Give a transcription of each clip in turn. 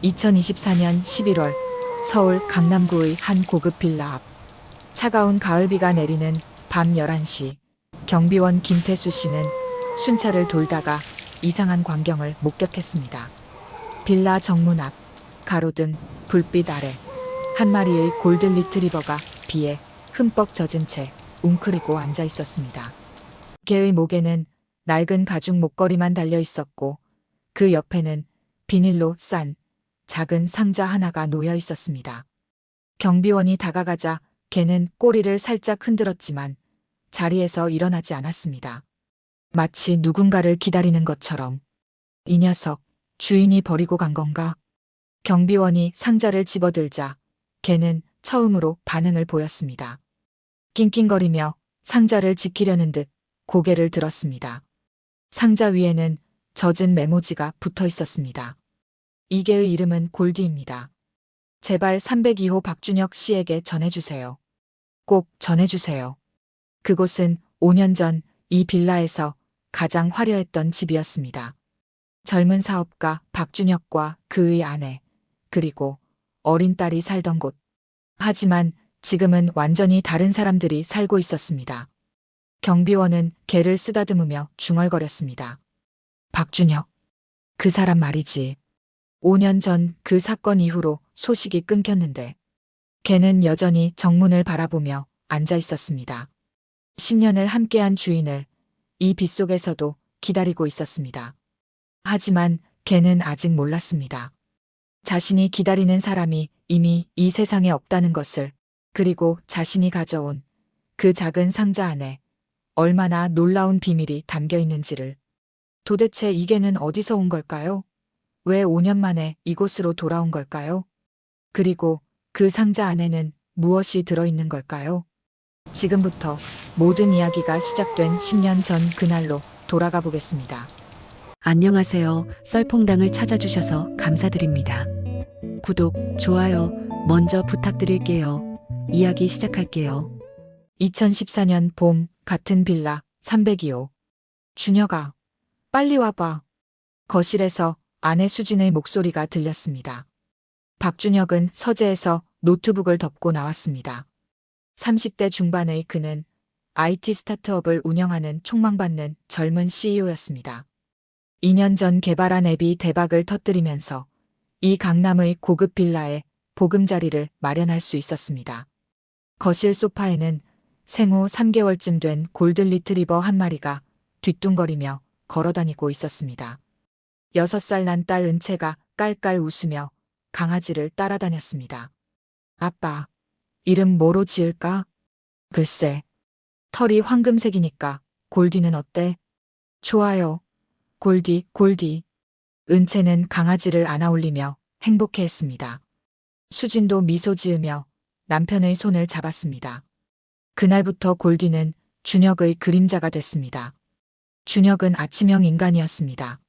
2024년 11월 서울 강남구의 한 고급 빌라 앞. 차가운 가을비가 내리는 밤 11시 경비원 김태수 씨는 순찰을 돌다가 이상한 광경을 목격했습니다. 빌라 정문 앞 가로등 불빛 아래 한 마리의 골든 리트리버가 비에 흠뻑 젖은 채 웅크리고 앉아 있었습니다. 개의 목에는 낡은 가죽 목걸이만 달려 있었고 그 옆에는 비닐로 싼 작은 상자 하나가 놓여 있었습니다. 경비원이 다가가자 개는 꼬리를 살짝 흔들었지만 자리에서 일어나지 않았습니다. 마치 누군가를 기다리는 것처럼. 이 녀석, 주인이 버리고 간 건가? 경비원이 상자를 집어들자 개는 처음으로 반응을 보였습니다. 낑낑거리며 상자를 지키려는 듯 고개를 들었습니다. 상자 위에는 젖은 메모지가 붙어 있었습니다. 이 개의 이름은 골디입니다. 제발 302호 박준혁 씨에게 전해주세요. 꼭 전해주세요. 그곳은 5년 전 이 빌라에서 가장 화려했던 집이었습니다. 젊은 사업가 박준혁과 그의 아내, 그리고 어린 딸이 살던 곳. 하지만 지금은 완전히 다른 사람들이 살고 있었습니다. 경비원은 개를 쓰다듬으며 중얼거렸습니다. 박준혁. 그 사람 말이지. 5년 전 그 사건 이후로 소식이 끊겼는데 개는 여전히 정문을 바라보며 앉아 있었습니다. 10년을 함께한 주인을 이 빗속에서도 기다리고 있었습니다. 하지만 개는 아직 몰랐습니다. 자신이 기다리는 사람이 이미 이 세상에 없다는 것을, 그리고 자신이 가져온 그 작은 상자 안에 얼마나 놀라운 비밀이 담겨 있는지를. 도대체 이 개는 어디서 온 걸까요? 왜 5년 만에 이곳으로 돌아온 걸까요? 그리고 그 상자 안에는 무엇이 들어있는 걸까요? 지금부터 모든 이야기가 시작된 10년 전 그날로 돌아가 보겠습니다. 안녕하세요. 썰퐁당을 찾아주셔서 감사드립니다. 구독, 좋아요 먼저 부탁드릴게요. 이야기 시작할게요. 2014년 봄 같은 빌라 302호. 준혁아, 빨리 와봐. 거실에서 아내 수진의 목소리가 들렸습니다. 박준혁은 서재에서 노트북을 덮고 나왔습니다. 30대 중반의 그는 IT 스타트업을 운영하는 촉망받는 젊은 CEO였습니다. 2년 전 개발한 앱이 대박을 터뜨리면서 이 강남의 고급 빌라에 보금자리를 마련할 수 있었습니다. 거실 소파에는 생후 3개월쯤 된 골든 리트리버 한 마리가 뒤뚱거리며 걸어다니고 있었습니다. 6살 난 딸 은채가 깔깔 웃으며 강아지를 따라다녔습니다. 아빠, 이름 뭐로 지을까? 글쎄, 털이 황금색이니까 골디는 어때? 좋아요. 골디, 골디. 은채는 강아지를 안아올리며 행복해했습니다. 수진도 미소 지으며 남편의 손을 잡았습니다. 그날부터 골디는 준혁의 그림자가 됐습니다. 준혁은 아침형 인간이었습니다.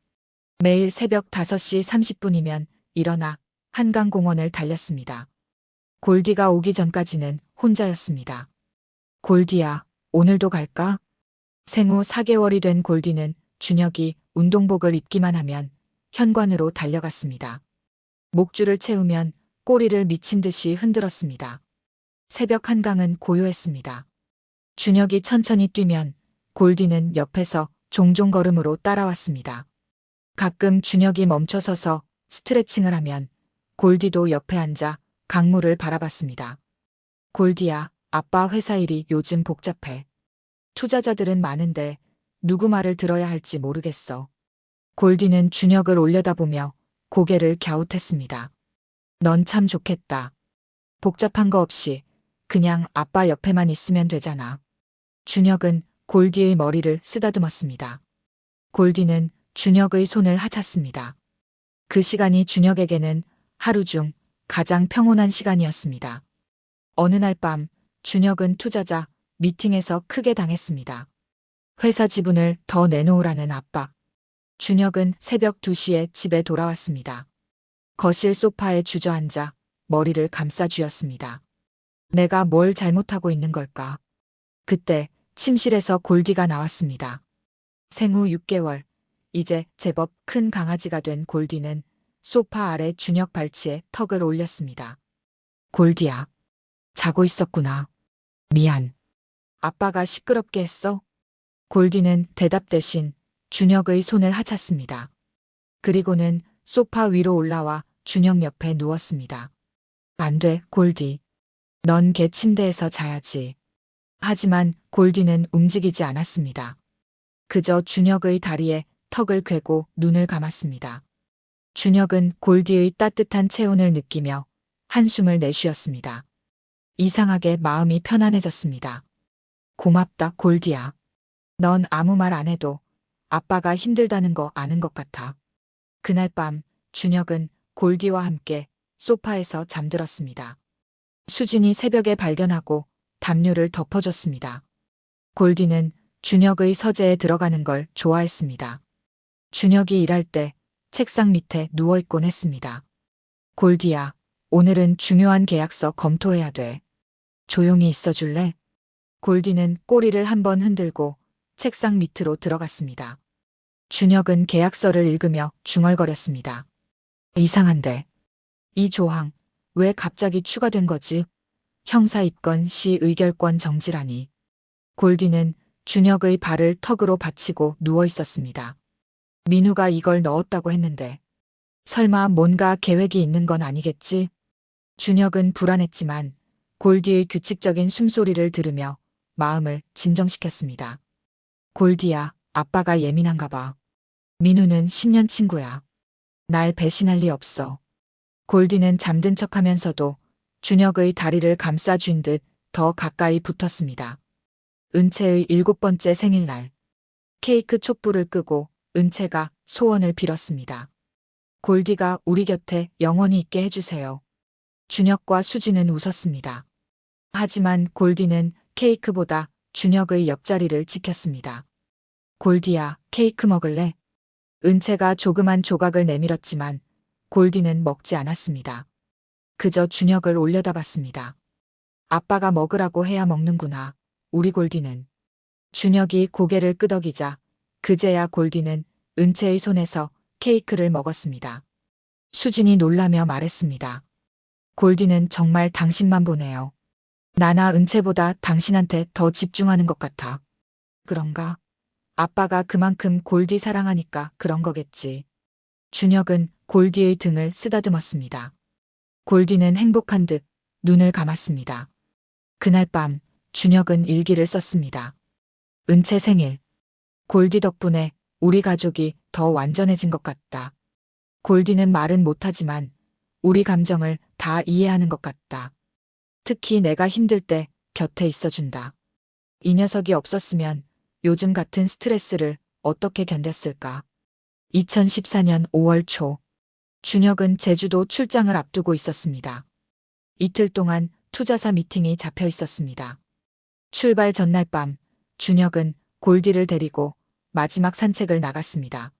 매일 새벽 5시 30분이면 일어나 한강공원을 달렸습니다. 골디가 오기 전까지는 혼자였습니다. 골디야, 오늘도 갈까? 생후 4개월이 된 골디는 준혁이 운동복을 입기만 하면 현관으로 달려갔습니다. 목줄을 채우면 꼬리를 미친 듯이 흔들었습니다. 새벽 한강은 고요했습니다. 준혁이 천천히 뛰면 골디는 옆에서 종종 걸음으로 따라왔습니다. 가끔 준혁이 멈춰서서 스트레칭을 하면 골디도 옆에 앉아 강물을 바라봤습니다. 골디야, 아빠 회사 일이 요즘 복잡해. 투자자들은 많은데 누구 말을 들어야 할지 모르겠어. 골디는 준혁을 올려다보며 고개를 갸웃했습니다. 넌 참 좋겠다. 복잡한 거 없이 그냥 아빠 옆에만 있으면 되잖아. 준혁은 골디의 머리를 쓰다듬었습니다. 골디는 준혁의 손을 하찼습니다. 그 시간이 준혁에게는 하루 중 가장 평온한 시간이었습니다. 어느 날 밤 준혁은 투자자 미팅에서 크게 당했습니다. 회사 지분을 더 내놓으라는 압박. 준혁은 새벽 2시에 집에 돌아왔습니다. 거실 소파에 주저앉아 머리를 감싸 쥐었습니다. 내가 뭘 잘못하고 있는 걸까? 그때 침실에서 골디가 나왔습니다. 생후 6개월, 이제 제법 큰 강아지가 된 골디는 소파 아래 준혁 발치에 턱을 올렸습니다. 골디야, 자고 있었구나. 미안. 아빠가 시끄럽게 했어? 골디는 대답 대신 준혁의 손을 하찼습니다. 그리고는 소파 위로 올라와 준혁 옆에 누웠습니다. 안 돼, 골디. 넌 걔 침대에서 자야지. 하지만 골디는 움직이지 않았습니다. 그저 준혁의 다리에 턱을 괴고 눈을 감았습니다. 준혁은 골디의 따뜻한 체온을 느끼며 한숨을 내쉬었습니다. 이상하게 마음이 편안해졌습니다. 고맙다, 골디야. 넌 아무 말 안 해도 아빠가 힘들다는 거 아는 것 같아. 그날 밤 준혁은 골디와 함께 소파에서 잠들었습니다. 수진이 새벽에 발견하고 담요를 덮어줬습니다. 골디는 준혁의 서재에 들어가는 걸 좋아했습니다. 준혁이 일할 때 책상 밑에 누워있곤 했습니다. 골디야, 오늘은 중요한 계약서 검토해야 돼. 조용히 있어줄래? 골디는 꼬리를 한번 흔들고 책상 밑으로 들어갔습니다. 준혁은 계약서를 읽으며 중얼거렸습니다. 이상한데. 이 조항, 왜 갑자기 추가된 거지? 형사 입건 시 의결권 정지라니. 골디는 준혁의 발을 턱으로 받치고 누워 있었습니다. 민우가 이걸 넣었다고 했는데 설마 뭔가 계획이 있는 건 아니겠지? 준혁은 불안했지만 골디의 규칙적인 숨소리를 들으며 마음을 진정시켰습니다. 골디야, 아빠가 예민한가 봐. 민우는 10년 친구야. 날 배신할 리 없어. 골디는 잠든 척하면서도 준혁의 다리를 감싸준 듯 더 가까이 붙었습니다. 은채의 7번째 생일날. 케이크 촛불을 끄고 은채가 소원을 빌었습니다. 골디가 우리 곁에 영원히 있게 해주세요. 준혁과 수지는 웃었습니다. 하지만 골디는 케이크보다 준혁의 옆자리를 지켰습니다. 골디야, 케이크 먹을래? 은채가 조그만 조각을 내밀었지만 골디는 먹지 않았습니다. 그저 준혁을 올려다봤습니다. 아빠가 먹으라고 해야 먹는구나. 우리 골디는. 준혁이 고개를 끄덕이자 그제야 골디는 은채의 손에서 케이크를 먹었습니다. 수진이 놀라며 말했습니다. 골디는 정말 당신만 보네요. 나나 은채보다 당신한테 더 집중하는 것 같아. 그런가? 아빠가 그만큼 골디 사랑하니까 그런 거겠지. 준혁은 골디의 등을 쓰다듬었습니다. 골디는 행복한 듯 눈을 감았습니다. 그날 밤 준혁은 일기를 썼습니다. 은채 생일. 골디 덕분에 우리 가족이 더 완전해진 것 같다. 골디는 말은 못하지만 우리 감정을 다 이해하는 것 같다. 특히 내가 힘들 때 곁에 있어준다. 이 녀석이 없었으면 요즘 같은 스트레스를 어떻게 견뎠을까? 2014년 5월 초, 준혁은 제주도 출장을 앞두고 있었습니다. 이틀 동안 투자사 미팅이 잡혀 있었습니다. 출발 전날 밤, 준혁은 골디를 데리고 마지막 산책을 나갔습니다.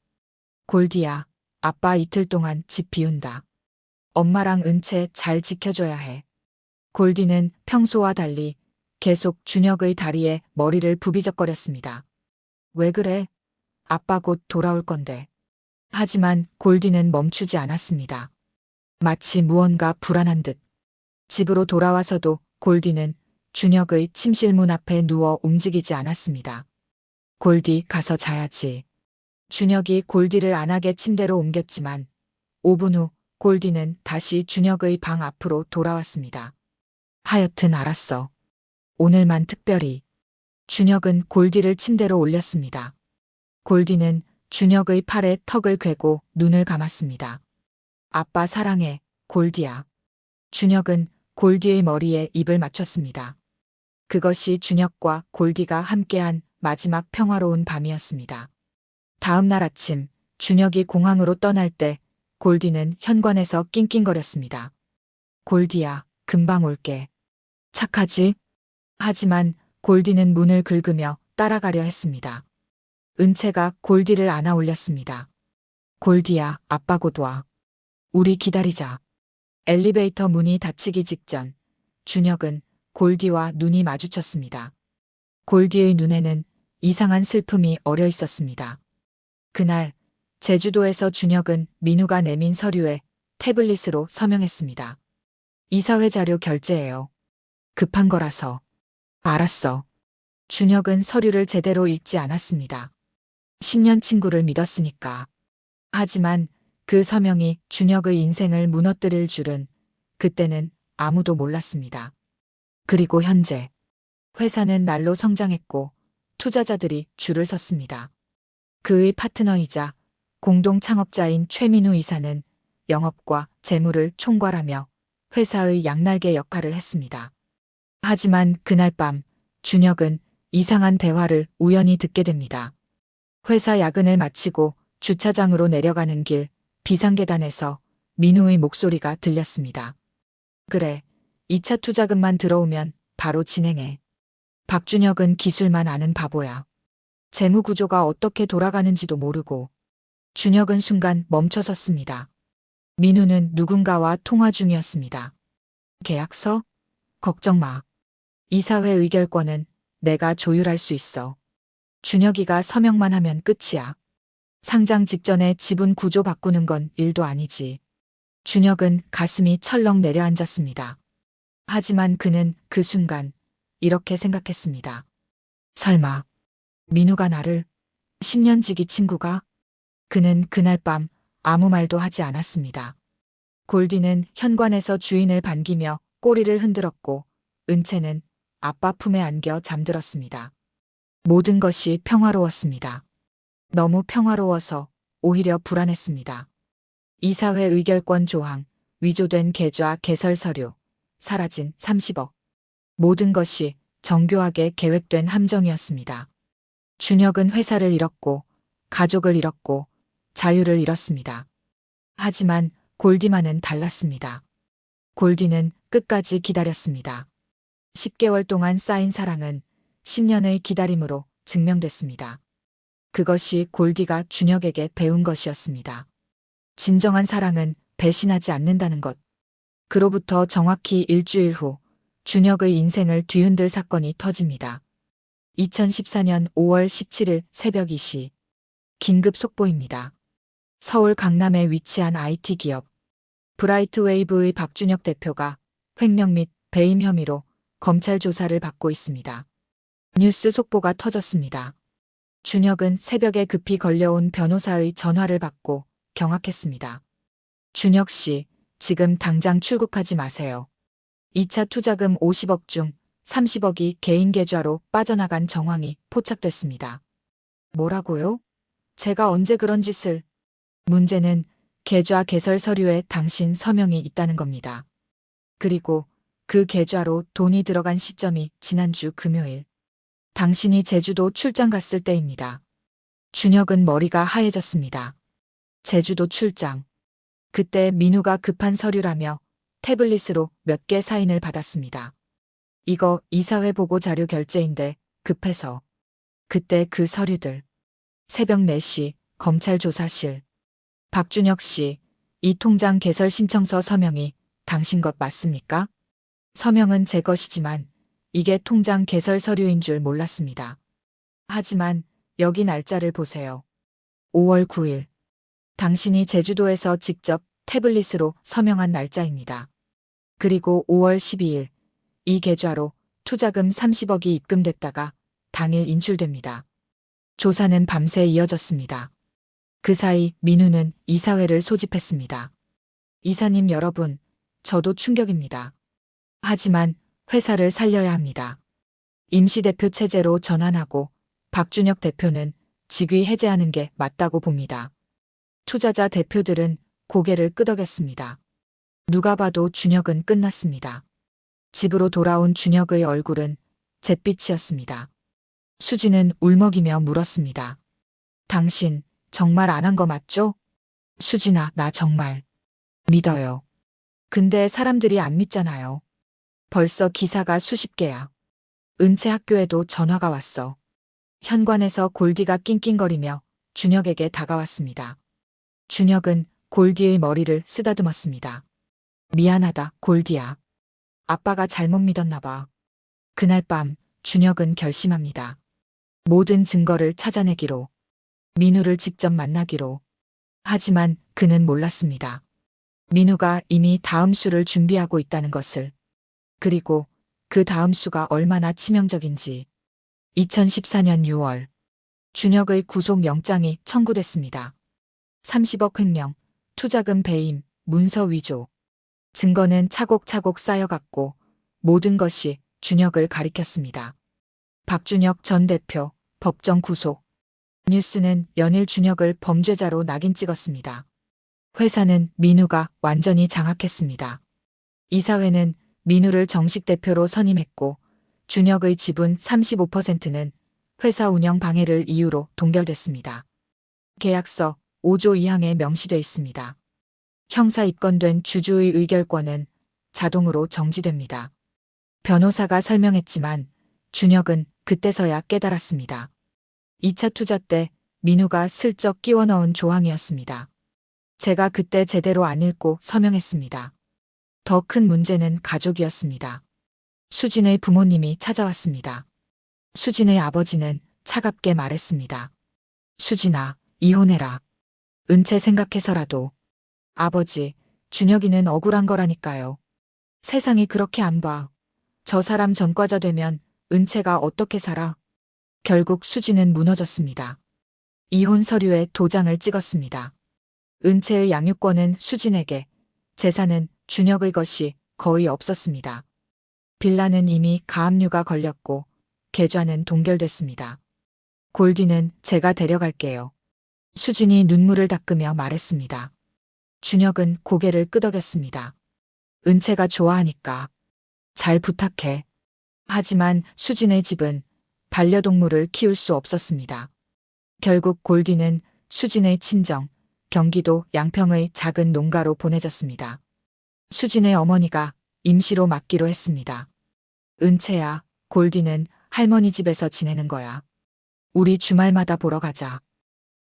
골디야, 아빠 이틀 동안 집 비운다. 엄마랑 은채 잘 지켜줘야 해. 골디는 평소와 달리 계속 준혁의 다리에 머리를 부비적거렸습니다. 왜 그래? 아빠 곧 돌아올 건데. 하지만 골디는 멈추지 않았습니다. 마치 무언가 불안한 듯. 집으로 돌아와서도 골디는 준혁의 침실문 앞에 누워 움직이지 않았습니다. 골디, 가서 자야지. 준혁이 골디를 안하게 침대로 옮겼지만 5분 후 골디는 다시 준혁의 방 앞으로 돌아왔습니다. 하여튼 알았어. 오늘만 특별히. 준혁은 골디를 침대로 올렸습니다. 골디는 준혁의 팔에 턱을 괴고 눈을 감았습니다. 아빠 사랑해, 골디야. 준혁은 골디의 머리에 입을 맞췄습니다. 그것이 준혁과 골디가 함께한 마지막 평화로운 밤이었습니다. 다음 날 아침 준혁이 공항으로 떠날 때 골디는 현관에서 낑낑거렸습니다. 골디야, 금방 올게. 착하지? 하지만 골디는 문을 긁으며 따라가려 했습니다. 은채가 골디를 안아 올렸습니다. 골디야, 아빠 곧 와. 우리 기다리자. 엘리베이터 문이 닫히기 직전 준혁은 골디와 눈이 마주쳤습니다. 골디의 눈에는 이상한 슬픔이 어려 있었습니다. 그날 제주도에서 준혁은 민우가 내민 서류에 태블릿으로 서명했습니다. 이사회 자료 결제예요. 급한 거라서. 알았어. 준혁은 서류를 제대로 읽지 않았습니다. 10년 친구를 믿었으니까. 하지만 그 서명이 준혁의 인생을 무너뜨릴 줄은 그때는 아무도 몰랐습니다. 그리고 현재 회사는 날로 성장했고 투자자들이 줄을 섰습니다. 그의 파트너이자 공동 창업자인 최민우 이사는 영업과 재무를 총괄하며 회사의 양날개 역할을 했습니다. 하지만 그날 밤 준혁은 이상한 대화를 우연히 듣게 됩니다. 회사 야근을 마치고 주차장으로 내려가는 길 비상계단에서 민우의 목소리가 들렸습니다. 그래, 2차 투자금만 들어오면 바로 진행해. 박준혁은 기술만 아는 바보야. 재무 구조가 어떻게 돌아가는지도 모르고. 준혁은 순간 멈춰섰습니다. 민우는 누군가와 통화 중이었습니다. 계약서? 걱정 마. 이사회 의결권은 내가 조율할 수 있어. 준혁이가 서명만 하면 끝이야. 상장 직전에 지분 구조 바꾸는 건 일도 아니지. 준혁은 가슴이 철렁 내려앉았습니다. 하지만 그는 그 순간 이렇게 생각했습니다. 설마 민우가 나를 10년 지기 친구가? 그는 그날 밤 아무 말도 하지 않았습니다. 골디는 현관에서 주인을 반기며 꼬리를 흔들었고 은채는 아빠 품에 안겨 잠들었습니다. 모든 것이 평화로웠습니다. 너무 평화로워서 오히려 불안했습니다. 이사회 의결권 조항, 위조된 계좌 개설 서류, 사라진 30억. 모든 것이 정교하게 계획된 함정이었습니다. 준혁은 회사를 잃었고 가족을 잃었고 자유를 잃었습니다. 하지만 골디만은 달랐습니다. 골디는 끝까지 기다렸습니다. 10개월 동안 쌓인 사랑은 10년의 기다림으로 증명됐습니다. 그것이 골디가 준혁에게 배운 것이었습니다. 진정한 사랑은 배신하지 않는다는 것. 그로부터 정확히 일주일 후 준혁의 인생을 뒤흔들 사건이 터집니다. 2014년 5월 17일 새벽 2시. 긴급 속보입니다. 서울 강남에 위치한 IT 기업 브라이트웨이브의 박준혁 대표가 횡령 및 배임 혐의로 검찰 조사를 받고 있습니다. 뉴스 속보가 터졌습니다. 준혁은 새벽에 급히 걸려온 변호사의 전화를 받고 경악했습니다. 준혁 씨, 지금 당장 출국하지 마세요. 2차 투자금 50억 중 30억이 개인 계좌로 빠져나간 정황이 포착됐습니다. 뭐라고요? 제가 언제 그런 짓을... 문제는 계좌 개설 서류에 당신 서명이 있다는 겁니다. 그리고 그 계좌로 돈이 들어간 시점이 지난주 금요일. 당신이 제주도 출장 갔을 때입니다. 준혁은 머리가 하얘졌습니다. 제주도 출장. 그때 민우가 급한 서류라며 태블릿으로 몇 개 사인을 받았습니다. 이거 이사회 보고 자료 결제인데 급해서. 그때 그 서류들. 새벽 4시 검찰 조사실. 박준혁 씨, 이 통장 개설 신청서 서명이 당신 것 맞습니까? 서명은 제 것이지만 이게 통장 개설 서류인 줄 몰랐습니다. 하지만 여기 날짜를 보세요. 5월 9일. 당신이 제주도에서 직접 태블릿으로 서명한 날짜입니다. 그리고 5월 12일. 이 계좌로 투자금 30억이 입금됐다가 당일 인출됩니다. 조사는 밤새 이어졌습니다. 그 사이 민우는 이사회를 소집했습니다. 이사님 여러분, 저도 충격입니다. 하지만 회사를 살려야 합니다. 임시대표 체제로 전환하고 박준혁 대표는 직위 해제하는 게 맞다고 봅니다. 투자자 대표들은 고개를 끄덕였습니다. 누가 봐도 준혁은 끝났습니다. 집으로 돌아온 준혁의 얼굴은 잿빛이었습니다. 수지는 울먹이며 물었습니다. 당신 정말 안 한 거 맞죠? 수진아, 나 정말 믿어요. 근데 사람들이 안 믿잖아요. 벌써 기사가 수십 개야. 은채 학교에도 전화가 왔어. 현관에서 골디가 낑낑거리며 준혁에게 다가왔습니다. 준혁은 골디의 머리를 쓰다듬었습니다. 미안하다, 골디야. 아빠가 잘못 믿었나 봐. 그날 밤 준혁은 결심합니다. 모든 증거를 찾아내기로. 민우를 직접 만나기로. 하지만 그는 몰랐습니다. 민우가 이미 다음 수를 준비하고 있다는 것을. 그리고 그 다음 수가 얼마나 치명적인지. 2014년 6월 준혁의 구속영장이 청구됐습니다. 30억 횡령, 투자금 배임, 문서 위조. 증거는 차곡차곡 쌓여갔고 모든 것이 준혁을 가리켰습니다. 박준혁 전 대표 법정 구속. 뉴스는 연일 준혁을 범죄자로 낙인 찍었습니다. 회사는 민우가 완전히 장악했습니다. 이사회는 민우를 정식 대표로 선임했고 준혁의 지분 35%는 회사 운영 방해를 이유로 동결됐습니다. 계약서 5조 2항에 명시돼 있습니다. 형사 입건된 주주의 의결권은 자동으로 정지됩니다. 변호사가 설명했지만 준혁은 그때서야 깨달았습니다. 2차 투자 때 민우가 슬쩍 끼워 넣은 조항이었습니다. 제가 그때 제대로 안 읽고 서명했습니다. 더 큰 문제는 가족이었습니다. 수진의 부모님이 찾아왔습니다. 수진의 아버지는 차갑게 말했습니다. 수진아, 이혼해라. 은채 생각해서라도. 아버지, 준혁이는 억울한 거라니까요. 세상이 그렇게 안 봐. 저 사람 전과자 되면 은채가 어떻게 살아? 결국 수진은 무너졌습니다. 이혼 서류에 도장을 찍었습니다. 은채의 양육권은 수진에게, 재산은 준혁의 것이 거의 없었습니다. 빌라는 이미 가압류가 걸렸고 계좌는 동결됐습니다. 골디는 제가 데려갈게요. 수진이 눈물을 닦으며 말했습니다. 준혁은 고개를 끄덕였습니다. 은채가 좋아하니까. 잘 부탁해. 하지만 수진의 집은 반려동물을 키울 수 없었습니다. 결국 골디는 수진의 친정, 경기도 양평의 작은 농가로 보내졌습니다. 수진의 어머니가 임시로 맡기로 했습니다. 은채야, 골디는 할머니 집에서 지내는 거야. 우리 주말마다 보러 가자.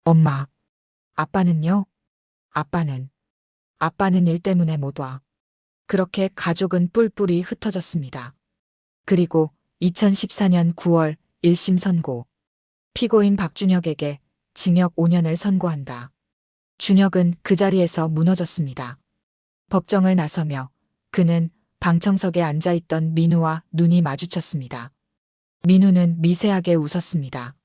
엄마. 아빠는요? 아빠는 일 때문에 못 와. 그렇게 가족은 뿔뿔이 흩어졌습니다. 그리고 2014년 9월 1심 선고. 피고인 박준혁에게 징역 5년을 선고한다. 준혁은 그 자리에서 무너졌습니다. 법정을 나서며 그는 방청석에 앉아있던 민우와 눈이 마주쳤습니다. 민우는 미세하게 웃었습니다.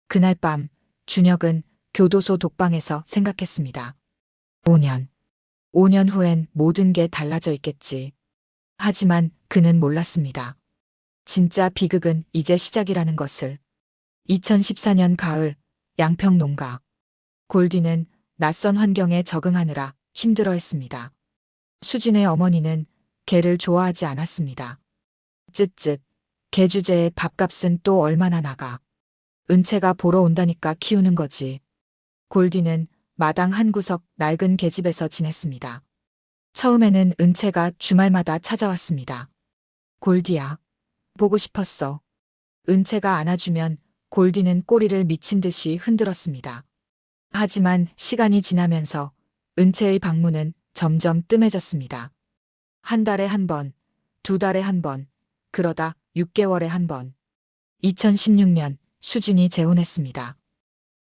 그날 밤 준혁은 교도소 독방에서 생각했습니다. 5년 후엔 모든 게 달라져 있겠지. 하지만 그는 몰랐습니다. 진짜 비극은 이제 시작이라는 것을. 2014년 가을 양평 농가. 골디는 낯선 환경에 적응하느라 힘들어했습니다. 수진의 어머니는 개를 좋아하지 않았습니다. 쯧쯧. 개 주제에 밥값은 또 얼마나 나가. 은채가 보러 온다니까 키우는 거지. 골디는 마당 한 구석 낡은 계집에서 지냈습니다. 처음에는 은채가 주말마다 찾아왔습니다. 골디야. 보고 싶었어. 은채가 안아주면 골디는 꼬리를 미친 듯이 흔들었습니다. 하지만 시간이 지나면서 은채의 방문은 점점 뜸해졌습니다. 한 달에 한 번, 두 달에 한 번, 그러다 6개월에 한 번. 2016년 수진이 재혼했습니다.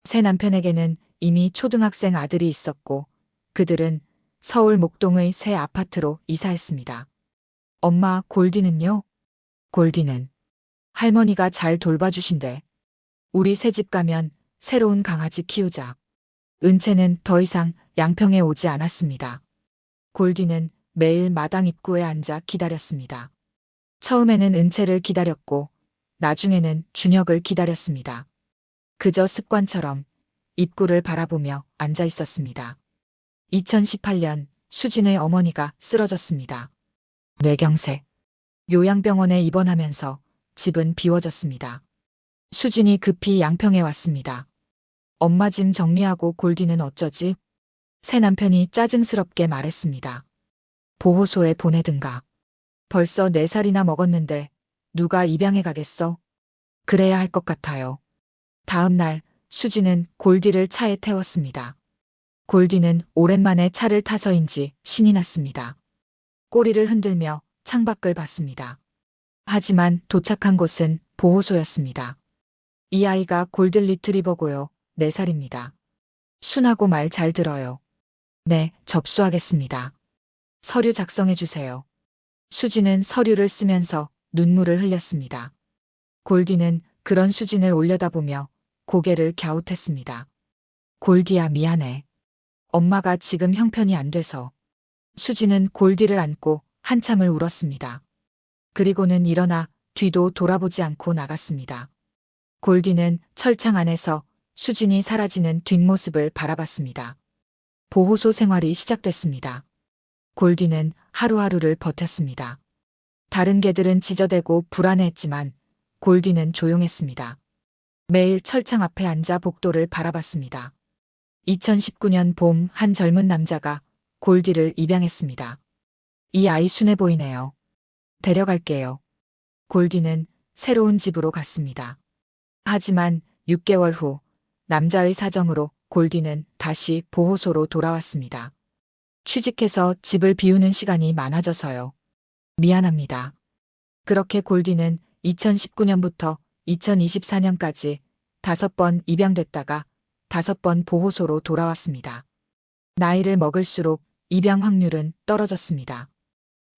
새 남편에게는 이미 초등학생 아들이 있었고 그들은 서울 목동의 새 아파트로 이사했습니다. 엄마, 골디는요? 골디는 할머니가 잘 돌봐주신대. 우리 새집 가면 새로운 강아지 키우자. 은채는 더 이상 양평에 오지 않았습니다. 골디는 매일 마당 입구에 앉아 기다렸습니다. 처음에는 은채를 기다렸고 나중에는 준혁을 기다렸습니다. 그저 습관처럼 입구를 바라보며 앉아 있었습니다. 2018년 수진의 어머니가 쓰러졌습니다. 뇌경색. 요양병원에 입원하면서 집은 비워졌습니다. 수진이 급히 양평에 왔습니다. 엄마 짐 정리하고 골디는 어쩌지? 새 남편이 짜증스럽게 말했습니다. 보호소에 보내든가. 벌써 4살이나 먹었는데 누가 입양해 가겠어? 그래야 할 것 같아요. 다음 날 수진은 골디를 차에 태웠습니다. 골디는 오랜만에 차를 타서인지 신이 났습니다. 꼬리를 흔들며 창밖을 봤습니다. 하지만 도착한 곳은 보호소였습니다. 이 아이가 골든 리트리버고요. 4살입니다. 순하고 말 잘 들어요. 네, 접수하겠습니다. 서류 작성해 주세요. 수진은 서류를 쓰면서 눈물을 흘렸습니다. 골디는 그런 수진을 올려다보며 고개를 갸웃했습니다. 골디야, 미안해. 엄마가 지금 형편이 안 돼서. 수진은 골디를 안고 한참을 울었습니다. 그리고는 일어나 뒤도 돌아보지 않고 나갔습니다. 골디는 철창 안에서 수진이 사라지는 뒷모습을 바라봤습니다. 보호소 생활이 시작됐습니다. 골디는 하루하루를 버텼습니다. 다른 개들은 지저대고 불안해했지만 골디는 조용했습니다. 매일 철창 앞에 앉아 복도를 바라봤습니다. 2019년 봄 한 젊은 남자가 골디를 입양했습니다. 이 아이 순해 보이네요. 데려갈게요. 골디는 새로운 집으로 갔습니다. 하지만 6개월 후 남자의 사정으로 골디는 다시 보호소로 돌아왔습니다. 취직해서 집을 비우는 시간이 많아져서요. 미안합니다. 그렇게 골디는 2019년부터 2024년까지 5번 입양됐다가 5번 보호소로 돌아왔습니다. 나이를 먹을수록 입양 확률은 떨어졌습니다.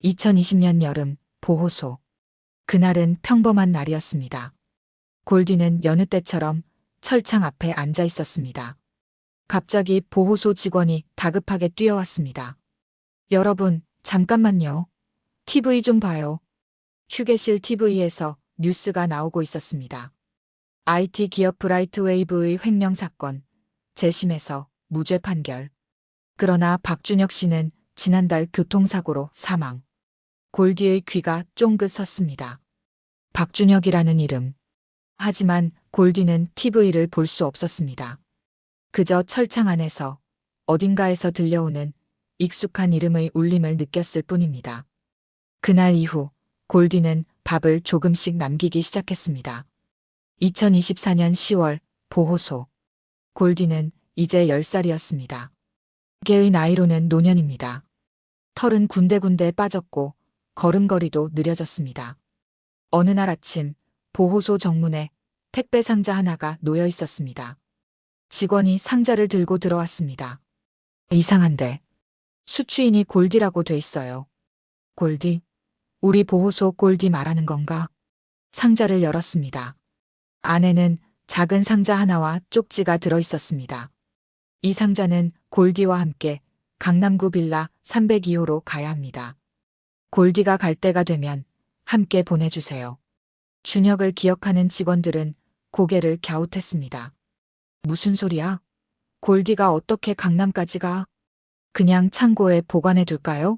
2020년 여름 보호소. 그날은 평범한 날이었습니다. 골디는 여느 때처럼 철창 앞에 앉아 있었습니다. 갑자기 보호소 직원이 다급하게 뛰어왔습니다. 여러분, 잠깐만요. TV 좀 봐요. 휴게실 TV에서 뉴스가 나오고 있었습니다. IT 기업 브라이트웨이브의 횡령 사건, 재심에서 무죄 판결. 그러나 박준혁 씨는 지난달 교통사고로 사망. 골디의 귀가 쫑긋 섰습니다. 박준혁이라는 이름. 하지만 골디는 TV를 볼 수 없었습니다. 그저 철창 안에서 어딘가에서 들려오는 익숙한 이름의 울림을 느꼈을 뿐입니다. 그날 이후 골디는 밥을 조금씩 남기기 시작했습니다. 2024년 10월 보호소. 골디는 이제 10살이었습니다. 개의 나이로는 노년입니다. 털은 군데군데 빠졌고 걸음걸이도 느려졌습니다. 어느 날 아침 보호소 정문에 택배 상자 하나가 놓여 있었습니다. 직원이 상자를 들고 들어왔습니다. 이상한데 수취인이 골디라고 돼 있어요. 골디? 우리 보호소 골디 말하는 건가? 상자를 열었습니다. 안에는 작은 상자 하나와 쪽지가 들어 있었습니다. 이 상자는 골디와 함께 강남구 빌라 302호로 가야 합니다. 골디가 갈 때가 되면 함께 보내주세요. 준혁을 기억하는 직원들은 고개를 갸웃했습니다. 무슨 소리야? 골디가 어떻게 강남까지 가? 그냥 창고에 보관해 둘까요?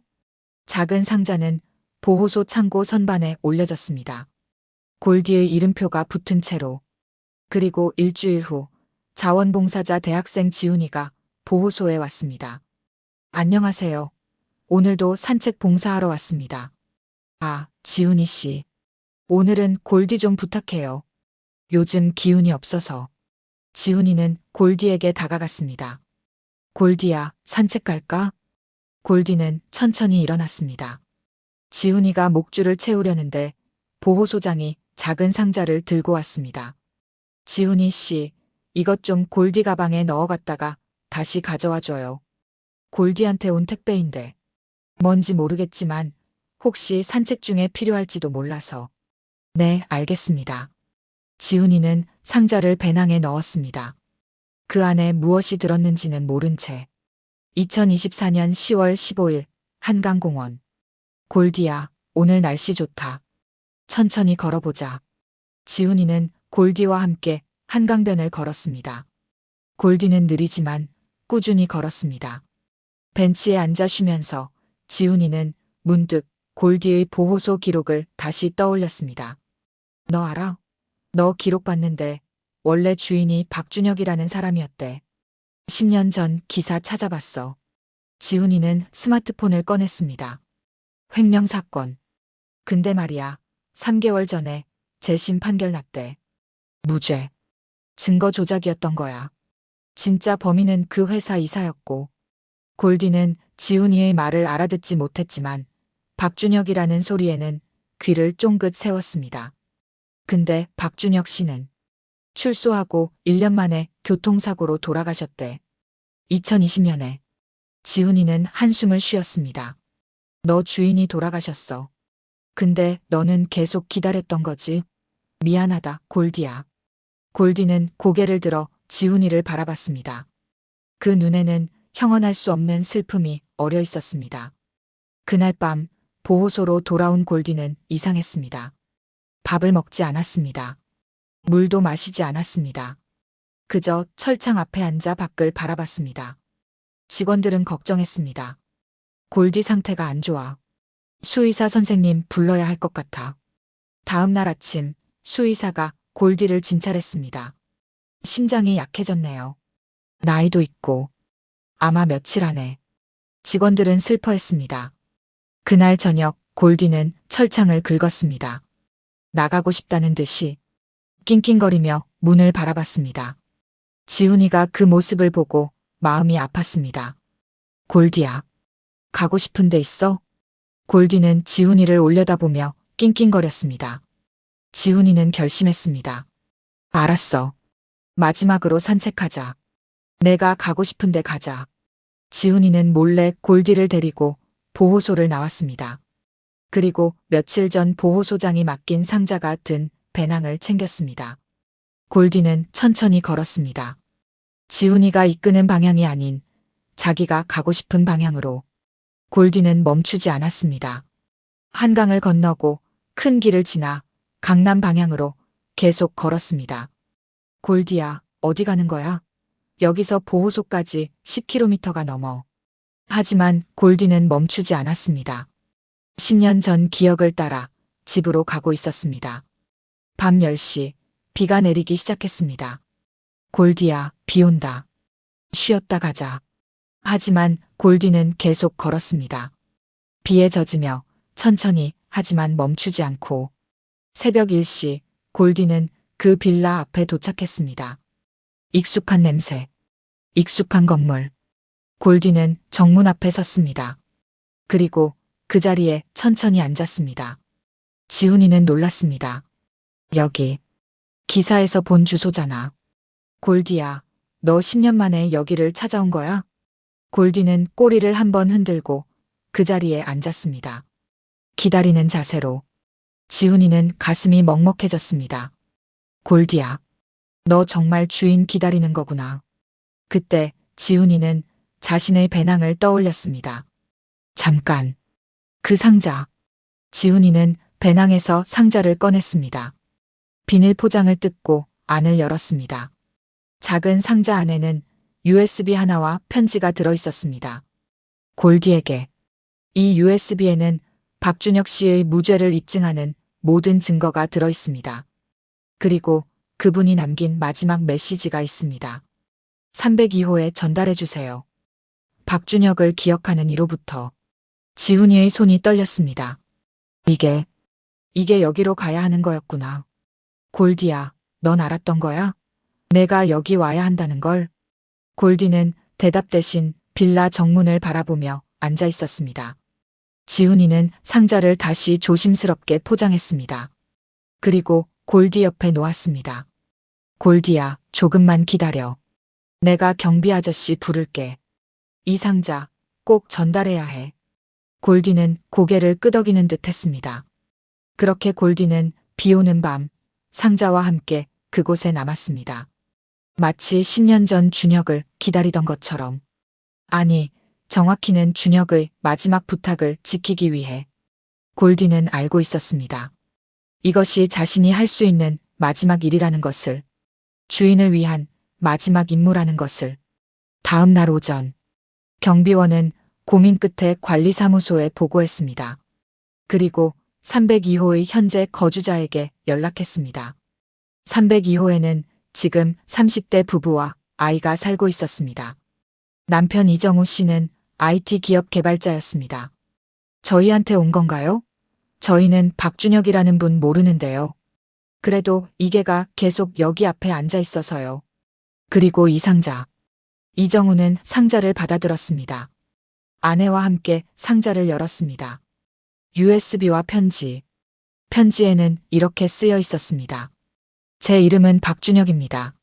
작은 상자는 보호소 창고 선반에 올려졌습니다. 골디의 이름표가 붙은 채로. 그리고 일주일 후 자원봉사자 대학생 지훈이가 보호소에 왔습니다. 안녕하세요. 오늘도 산책 봉사하러 왔습니다. 아, 지훈이 씨. 오늘은 골디 좀 부탁해요. 요즘 기운이 없어서. 지훈이는 골디에게 다가갔습니다. 골디야, 산책 갈까? 골디는 천천히 일어났습니다. 지훈이가 목줄을 채우려는데 보호소장이 작은 상자를 들고 왔습니다. 지훈이 씨, 이것 좀 골디 가방에 넣어갔다가 다시 가져와 줘요. 골디한테 온 택배인데. 뭔지 모르겠지만 혹시 산책 중에 필요할지도 몰라서. 네, 알겠습니다. 지훈이는 상자를 배낭에 넣었습니다. 그 안에 무엇이 들었는지는 모른 채. 2024년 10월 15일 한강공원. 골디야, 오늘 날씨 좋다. 천천히 걸어보자. 지훈이는 골디와 함께 한강변을 걸었습니다. 골디는 느리지만 꾸준히 걸었습니다. 벤치에 앉아 쉬면서 지훈이는 문득 골디의 보호소 기록을 다시 떠올렸습니다. 너 알아? 너 기록 봤는데 원래 주인이 박준혁이라는 사람이었대. 10년 전 기사 찾아봤어. 지훈이는 스마트폰을 꺼냈습니다. 횡령 사건. 근데 말이야, 3개월 전에 재심 판결 났대. 무죄. 증거 조작이었던 거야. 진짜 범인은 그 회사 이사였고. 골디는 지훈이의 말을 알아듣지 못했지만 박준혁이라는 소리에는 귀를 쫑긋 세웠습니다. 근데 박준혁 씨는 출소하고 1년 만에 교통사고로 돌아가셨대. 2020년에 지훈이는 한숨을 쉬었습니다. 너 주인이 돌아가셨어. 근데 너는 계속 기다렸던 거지? 미안하다, 골디야. 골디는 고개를 들어 지훈이를 바라봤습니다. 그 눈에는 형언할 수 없는 슬픔이 어려 있었습니다. 그날 밤 보호소로 돌아온 골디는 이상했습니다. 밥을 먹지 않았습니다. 물도 마시지 않았습니다. 그저 철창 앞에 앉아 밖을 바라봤습니다. 직원들은 걱정했습니다. 골디 상태가 안 좋아. 수의사 선생님 불러야 할 것 같아. 다음 날 아침 수의사가 골디를 진찰했습니다. 심장이 약해졌네요. 나이도 있고 아마 며칠 안에. 직원들은 슬퍼했습니다. 그날 저녁 골디는 철창을 긁었습니다. 나가고 싶다는 듯이 낑낑거리며 문을 바라봤습니다. 지훈이가 그 모습을 보고 마음이 아팠습니다. 골디야, 가고 싶은 데 있어? 골디는 지훈이를 올려다보며 낑낑거렸습니다. 지훈이는 결심했습니다. 알았어. 마지막으로 산책하자. 내가 가고 싶은 데 가자. 지훈이는 몰래 골디를 데리고 보호소를 나왔습니다. 그리고 며칠 전 보호소장이 맡긴 상자가 든 배낭을 챙겼습니다. 골디는 천천히 걸었습니다. 지훈이가 이끄는 방향이 아닌 자기가 가고 싶은 방향으로. 골디는 멈추지 않았습니다. 한강을 건너고 큰 길을 지나 강남 방향으로 계속 걸었습니다. 골디야, 어디 가는 거야? 여기서 보호소까지 10km가 넘어. 하지만 골디는 멈추지 않았습니다. 10년 전 기억을 따라 집으로 가고 있었습니다. 밤 10시 비가 내리기 시작했습니다. 골디야, 비 온다. 쉬었다 가자. 하지만 골디는 계속 걸었습니다. 비에 젖으며 천천히 하지만 멈추지 않고 새벽 1시 골디는 그 빌라 앞에 도착했습니다. 익숙한 냄새, 익숙한 건물. 골디는 정문 앞에 섰습니다. 그리고 그 자리에 천천히 앉았습니다. 지훈이는 놀랐습니다. 여기, 기사에서 본 주소잖아. 골디야, 너 10년 만에 여기를 찾아온 거야? 골디는 꼬리를 한번 흔들고 그 자리에 앉았습니다. 기다리는 자세로. 지훈이는 가슴이 먹먹해졌습니다. 골디야, 너 정말 주인 기다리는 거구나. 그때 지훈이는 자신의 배낭을 떠올렸습니다. 잠깐. 그 상자. 지훈이는 배낭에서 상자를 꺼냈습니다. 비닐 포장을 뜯고 안을 열었습니다. 작은 상자 안에는 USB 하나와 편지가 들어 있었습니다. 골디에게. 이 USB에는 박준혁 씨의 무죄를 입증하는 모든 증거가 들어 있습니다. 그리고 그분이 남긴 마지막 메시지가 있습니다. 302호에 전달해 주세요. 박준혁을 기억하는 이로부터. 지훈이의 손이 떨렸습니다. 이게 여기로 가야 하는 거였구나. 골디야, 넌 알았던 거야? 내가 여기 와야 한다는 걸. 골디는 대답 대신 빌라 정문을 바라보며 앉아 있었습니다. 지훈이는 상자를 다시 조심스럽게 포장했습니다. 그리고 골디 옆에 놓았습니다. 골디야, 조금만 기다려. 내가 경비 아저씨 부를게. 이 상자 꼭 전달해야 해. 골디는 고개를 끄덕이는 듯 했습니다. 그렇게 골디는 비 오는 밤 상자와 함께 그곳에 남았습니다. 마치 10년 전 준혁을 기다리던 것처럼. 아니, 정확히는 준혁의 마지막 부탁을 지키기 위해. 골디는 알고 있었습니다. 이것이 자신이 할 수 있는 마지막 일이라는 것을. 주인을 위한 마지막 임무라는 것을. 다음 날 오전. 경비원은 고민 끝에 관리사무소에 보고했습니다. 그리고 302호의 현재 거주자에게 연락했습니다. 302호에는 지금 30대 부부와 아이가 살고 있었습니다. 남편 이정우 씨는 IT 기업 개발자였습니다. 저희한테 온 건가요? 저희는 박준혁이라는 분 모르는데요. 그래도 이게가 계속 여기 앞에 앉아 있어서요. 그리고 이 상자. 이정우는 상자를 받아들었습니다. 아내와 함께 상자를 열었습니다. USB와 편지. 편지에는 이렇게 쓰여 있었습니다. 제 이름은 박준혁입니다.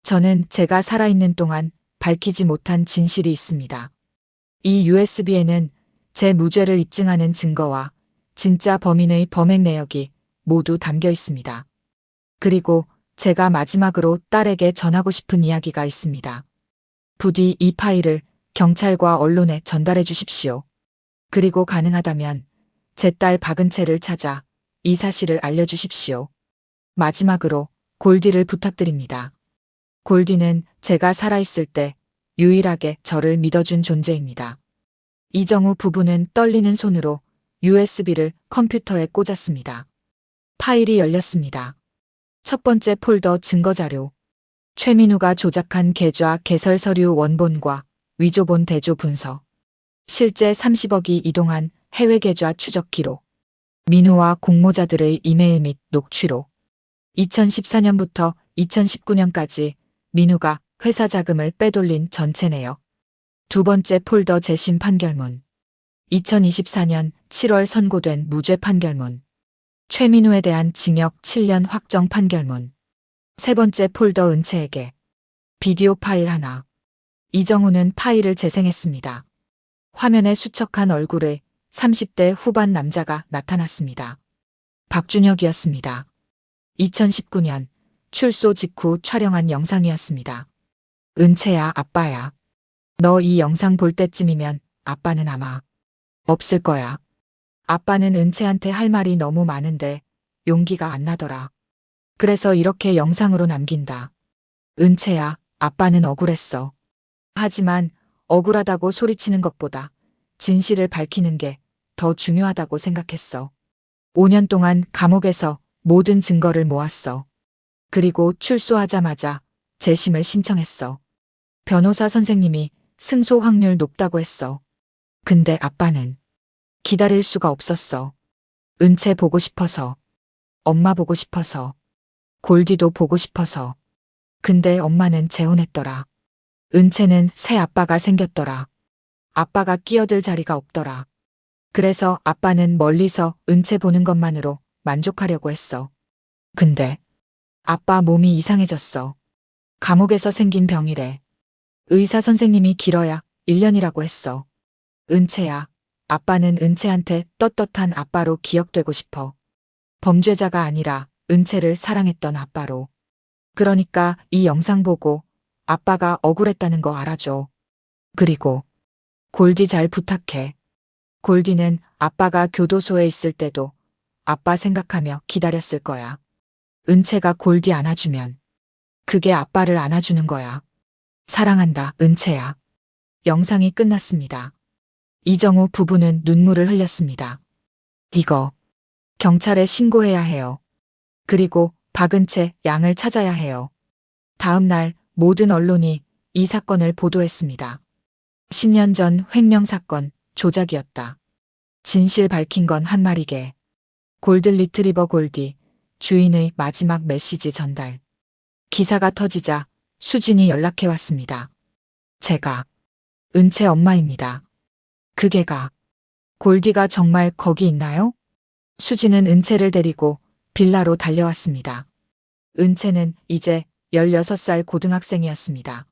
저는 제가 살아있는 동안 밝히지 못한 진실이 있습니다. 이 USB에는 제 무죄를 입증하는 증거와 진짜 범인의 범행 내역이 모두 담겨 있습니다. 그리고 제가 마지막으로 딸에게 전하고 싶은 이야기가 있습니다. 부디 이 파일을 경찰과 언론에 전달해 주십시오. 그리고 가능하다면 제 딸 박은채를 찾아 이 사실을 알려주십시오. 마지막으로 골디를 부탁드립니다. 골디는 제가 살아있을 때 유일하게 저를 믿어준 존재입니다. 이정우 부부는 떨리는 손으로 USB를 컴퓨터에 꽂았습니다. 파일이 열렸습니다. 첫 번째 폴더 증거자료. 최민우가 조작한 계좌 개설 서류 원본과 위조본 대조 분석. 실제 30억이 이동한 해외 계좌 추적 기록. 민우와 공모자들의 이메일 및 녹취록. 2014년부터 2019년까지 민우가 회사 자금을 빼돌린 전체 내역. 두 번째 폴더 재심 판결문. 2024년 7월 선고된 무죄 판결문. 최민우에 대한 징역 7년 확정 판결문. 세 번째 폴더 은채에게. 비디오 파일 하나. 이정우는 파일을 재생했습니다. 화면에 수척한 얼굴의 30대 후반 남자가 나타났습니다. 박준혁이었습니다. 2019년 출소 직후 촬영한 영상이었습니다. 은채야, 아빠야. 너 이 영상 볼 때쯤이면 아빠는 아마 없을 거야. 아빠는 은채한테 할 말이 너무 많은데 용기가 안 나더라. 그래서 이렇게 영상으로 남긴다. 은채야, 아빠는 억울했어. 하지만 억울하다고 소리치는 것보다 진실을 밝히는 게 더 중요하다고 생각했어. 5년 동안 감옥에서 모든 증거를 모았어. 그리고 출소하자마자 재심을 신청했어. 변호사 선생님이 승소 확률 높다고 했어. 근데 아빠는 기다릴 수가 없었어. 은채 보고 싶어서, 엄마 보고 싶어서, 골디도 보고 싶어서. 근데 엄마는 재혼했더라. 은채는 새 아빠가 생겼더라. 아빠가 끼어들 자리가 없더라. 그래서 아빠는 멀리서 은채 보는 것만으로 만족하려고 했어. 근데 아빠 몸이 이상해졌어. 감옥에서 생긴 병이래. 의사 선생님이 길어야 1년이라고 했어. 은채야, 아빠는 은채한테 떳떳한 아빠로 기억되고 싶어. 범죄자가 아니라 은채를 사랑했던 아빠로. 그러니까 이 영상 보고 아빠가 억울했다는 거 알아줘. 그리고 골디 잘 부탁해. 골디는 아빠가 교도소에 있을 때도 아빠 생각하며 기다렸을 거야. 은채가 골디 안아주면 그게 아빠를 안아주는 거야. 사랑한다, 은채야. 영상이 끝났습니다. 이정우 부부는 눈물을 흘렸습니다. 이거 경찰에 신고해야 해요. 그리고 박은채 양을 찾아야 해요. 다음 날 모든 언론이 이 사건을 보도했습니다. 10년 전 횡령 사건 조작이었다. 진실 밝힌 건 한 마리개. 골든 리트리버 골디 주인의 마지막 메시지 전달. 기사가 터지자 수진이 연락해 왔습니다. 제가 은채 엄마입니다. 그 개가 골디가 정말 거기 있나요? 수진은 은채를 데리고 빌라로 달려왔습니다. 은채는 이제 16살 고등학생이었습니다.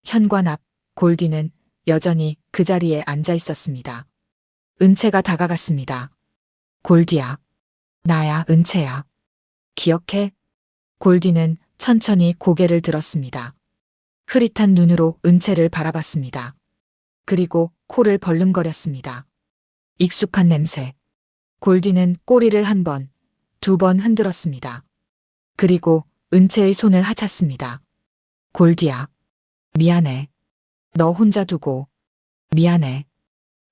현관 앞 골디는 여전히 그 자리에 앉아 있었습니다. 은채가 다가갔습니다. 골디야. 나야, 은채야. 기억해? 골디는 천천히 고개를 들었습니다. 흐릿한 눈으로 은채를 바라봤습니다. 그리고 코를 벌름거렸습니다. 익숙한 냄새. 골디는 꼬리를 한 번, 두 번 흔들었습니다. 그리고 은채의 손을 하찼습니다. 골디야. 미안해. 너 혼자 두고. 미안해.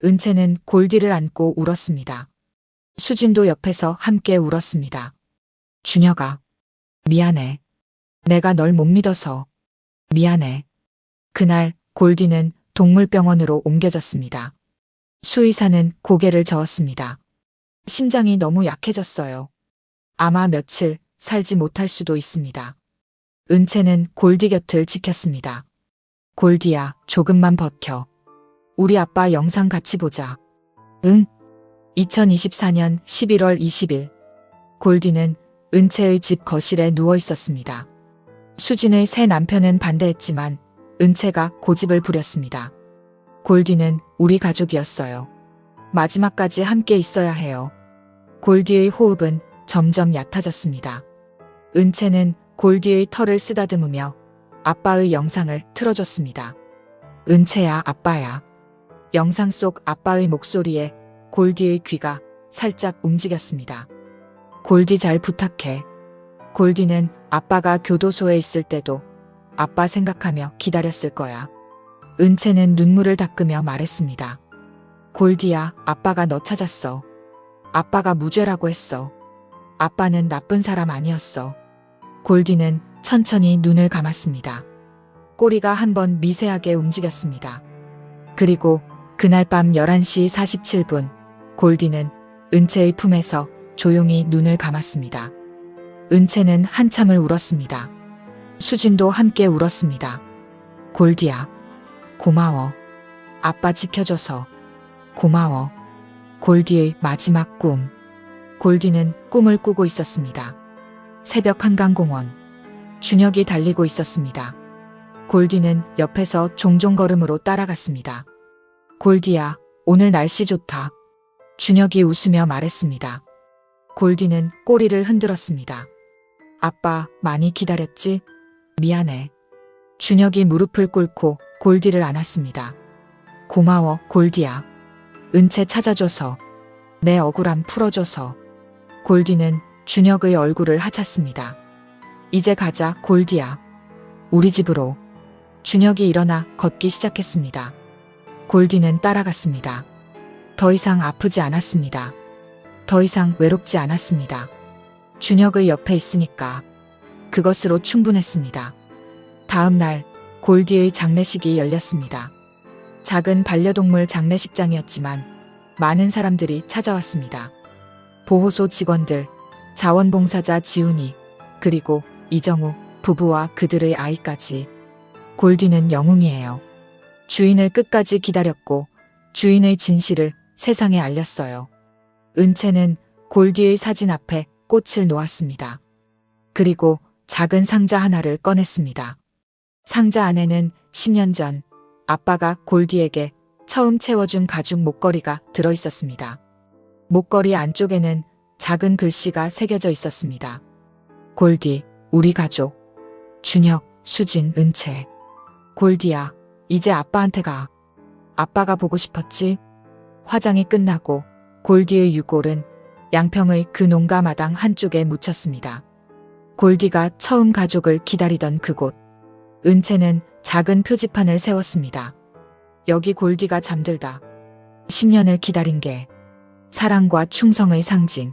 은채는 골디를 안고 울었습니다. 수진도 옆에서 함께 울었습니다. 준혁아. 미안해. 내가 널 못 믿어서. 미안해. 그날 골디는 동물병원으로 옮겨졌습니다. 수의사는 고개를 저었습니다. 심장이 너무 약해졌어요. 아마 며칠 살지 못할 수도 있습니다. 은채는 골디 곁을 지켰습니다. 골디야, 조금만 버텨. 우리 아빠 영상 같이 보자. 응? 2024년 11월 20일. 골디는 은채의 집 거실에 누워 있었습니다. 수진의 새 남편은 반대했지만 은채가 고집을 부렸습니다. 골디는 우리 가족이었어요. 마지막까지 함께 있어야 해요. 골디의 호흡은 점점 얕아졌습니다. 은채는 골디의 털을 쓰다듬으며 아빠의 영상을 틀어줬습니다. 은채야, 아빠야. 영상 속 아빠의 목소리에 골디의 귀가 살짝 움직였습니다. 골디 잘 부탁해. 골디는 아빠가 교도소에 있을 때도 아빠 생각하며 기다렸을 거야. 은채는 눈물을 닦으며 말했습니다. 골디야, 아빠가 너 찾았어. 아빠가 무죄라고 했어. 아빠는 나쁜 사람 아니었어. 골디는 천천히 눈을 감았습니다. 꼬리가 한번 미세하게 움직였습니다. 그리고 그날 밤 11시 47분, 골디는 은채의 품에서 조용히 눈을 감았습니다. 은채는 한참을 울었습니다. 수진도 함께 울었습니다. 골디야, 고마워. 아빠 지켜줘서 고마워. 골디의 마지막 꿈. 골디는 꿈을 꾸고 있었습니다. 새벽 한강공원. 준혁이 달리고 있었습니다. 골디는 옆에서 종종 걸음으로 따라갔습니다. 골디야, 오늘 날씨 좋다. 준혁이 웃으며 말했습니다. 골디는 꼬리를 흔들었습니다. 아빠, 많이 기다렸지? 미안해. 준혁이 무릎을 꿇고 골디를 안았습니다. 고마워, 골디야. 은채 찾아줘서, 내 억울함 풀어줘서. 골디는 준혁의 얼굴을 하찼습니다. 이제 가자, 골디야. 우리 집으로. 준혁이 일어나 걷기 시작했습니다. 골디는 따라갔습니다. 더 이상 아프지 않았습니다. 더 이상 외롭지 않았습니다. 준혁의 옆에 있으니까 그것으로 충분했습니다. 다음 날 골디의 장례식이 열렸습니다. 작은 반려동물 장례식장이었지만 많은 사람들이 찾아왔습니다. 보호소 직원들, 자원봉사자 지훈이, 그리고 이정우 부부와 그들의 아이까지. 골디는 영웅이에요. 주인을 끝까지 기다렸고 주인의 진실을 세상에 알렸어요. 은채는 골디의 사진 앞에 꽃을 놓았습니다. 그리고 작은 상자 하나를 꺼냈습니다. 상자 안에는 10년 전 아빠가 골디에게 처음 채워준 가죽 목걸이가 들어있었습니다. 목걸이 안쪽에는 작은 글씨가 새겨져 있었습니다. 골디, 우리 가족. 준혁, 수진, 은채. 골디야, 이제 아빠한테 가. 아빠가 보고 싶었지? 화장이 끝나고 골디의 유골은 양평의 그 농가 마당 한쪽에 묻혔습니다. 골디가 처음 가족을 기다리던 그곳. 은채는 작은 표지판을 세웠습니다. 여기 골디가 잠들다. 10년을 기다린 게 사랑과 충성의 상징.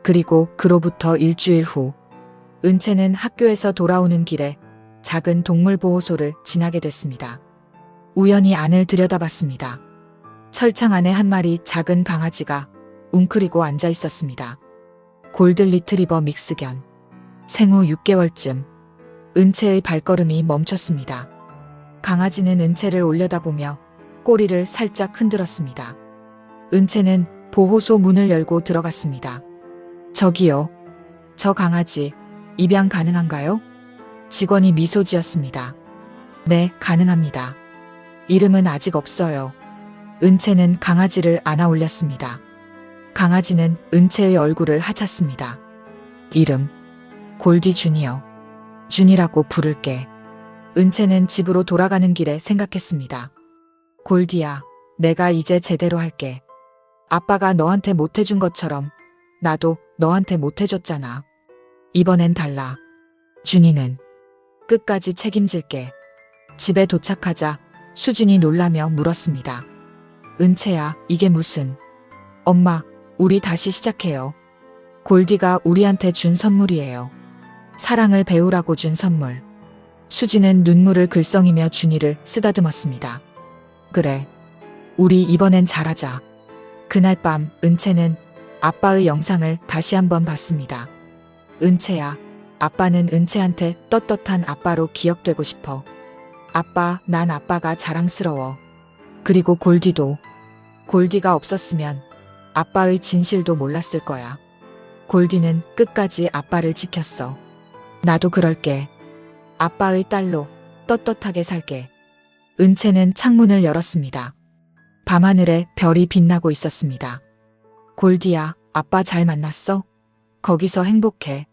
그리고 그로부터 일주일 후 은채는 학교에서 돌아오는 길에 작은 동물보호소를 지나게 됐습니다. 우연히 안을 들여다봤습니다. 철창 안에 한 마리 작은 강아지가 웅크리고 앉아 있었습니다. 골든 리트리버 믹스견. 생후 6개월쯤 은채의 발걸음이 멈췄습니다. 강아지는 은채를 올려다보며 꼬리를 살짝 흔들었습니다. 은채는 보호소 문을 열고 들어갔습니다. 저기요. 저 강아지 입양 가능한가요? 직원이 미소 지었습니다. 네, 가능합니다. 이름은 아직 없어요. 은채는 강아지를 안아 올렸습니다. 강아지는 은채의 얼굴을 하찼습니다. 이름, 골디 주니어. 준이라고 부를게. 은채는 집으로 돌아가는 길에 생각했습니다. 골디야, 내가 이제 제대로 할게. 아빠가 너한테 못해준 것처럼 나도 너한테 못해줬잖아. 이번엔 달라. 준이는 끝까지 책임질게. 집에 도착하자 수진이 놀라며 물었습니다. 은채야, 이게 무슨... 엄마, 우리 다시 시작해요. 골디가 우리한테 준 선물이에요. 사랑을 배우라고 준 선물. 수진은 눈물을 글썽이며 준이를 쓰다듬었습니다. 그래, 우리 이번엔 잘하자. 그날 밤 은채는 아빠의 영상을 다시 한번 봤습니다. 은채야, 아빠는 은채한테 떳떳한 아빠로 기억되고 싶어. 아빠, 난 아빠가 자랑스러워. 그리고 골디도. 골디가 없었으면 아빠의 진실도 몰랐을 거야. 골디는 끝까지 아빠를 지켰어. 나도 그럴게. 아빠의 딸로 떳떳하게 살게. 은채는 창문을 열었습니다. 밤하늘에 별이 빛나고 있었습니다. 골디야, 아빠 잘 만났어? 거기서 행복해.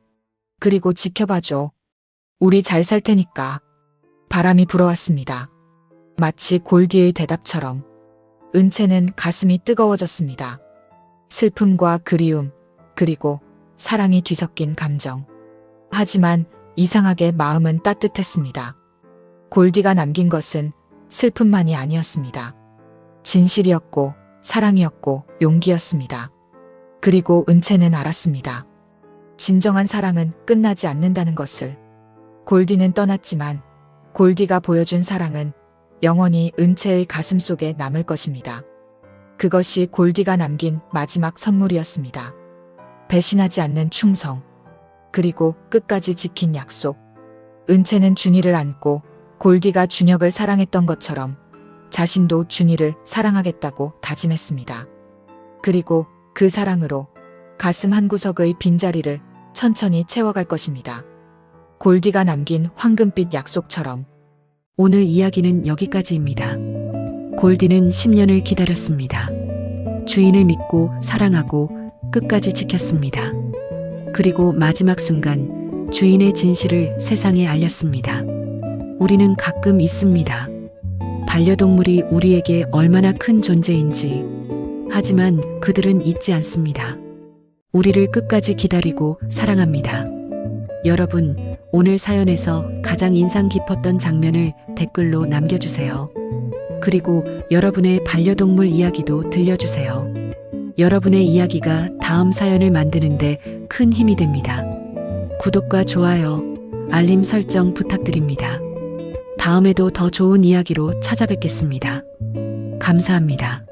그리고 지켜봐줘. 우리 잘 살 테니까. 바람이 불어왔습니다. 마치 골디의 대답처럼. 은채는 가슴이 뜨거워졌습니다. 슬픔과 그리움, 그리고 사랑이 뒤섞인 감정. 하지만 이상하게 마음은 따뜻했습니다. 골디가 남긴 것은 슬픔만이 아니었습니다. 진실이었고 사랑이었고 용기였습니다. 그리고 은채는 알았습니다. 진정한 사랑은 끝나지 않는다는 것을. 골디는 떠났지만 골디가 보여준 사랑은 영원히 은채의 가슴 속에 남을 것입니다. 그것이 골디가 남긴 마지막 선물이었습니다. 배신하지 않는 충성, 그리고 끝까지 지킨 약속. 은채는 준이를 안고 골디가 준혁을 사랑했던 것처럼 자신도 준이를 사랑하겠다고 다짐했습니다. 그리고 그 사랑으로 가슴 한구석의 빈자리를 천천히 채워갈 것입니다. 골디가 남긴 황금빛 약속처럼. 오늘 이야기는 여기까지입니다. 골디는 10년을 기다렸습니다. 주인을 믿고 사랑하고 끝까지 지켰습니다. 그리고 마지막 순간 주인의 진실을 세상에 알렸습니다. 우리는 가끔 잊습니다. 반려동물이 우리에게 얼마나 큰 존재인지. 하지만 그들은 잊지 않습니다. 우리를 끝까지 기다리고 사랑합니다. 여러분, 오늘 사연에서 가장 인상 깊었던 장면을 댓글로 남겨주세요. 그리고 여러분의 반려동물 이야기도 들려주세요. 여러분의 이야기가 다음 사연을 만드는데 큰 힘이 됩니다. 구독과 좋아요, 알림 설정 부탁드립니다. 다음에도 더 좋은 이야기로 찾아뵙겠습니다. 감사합니다.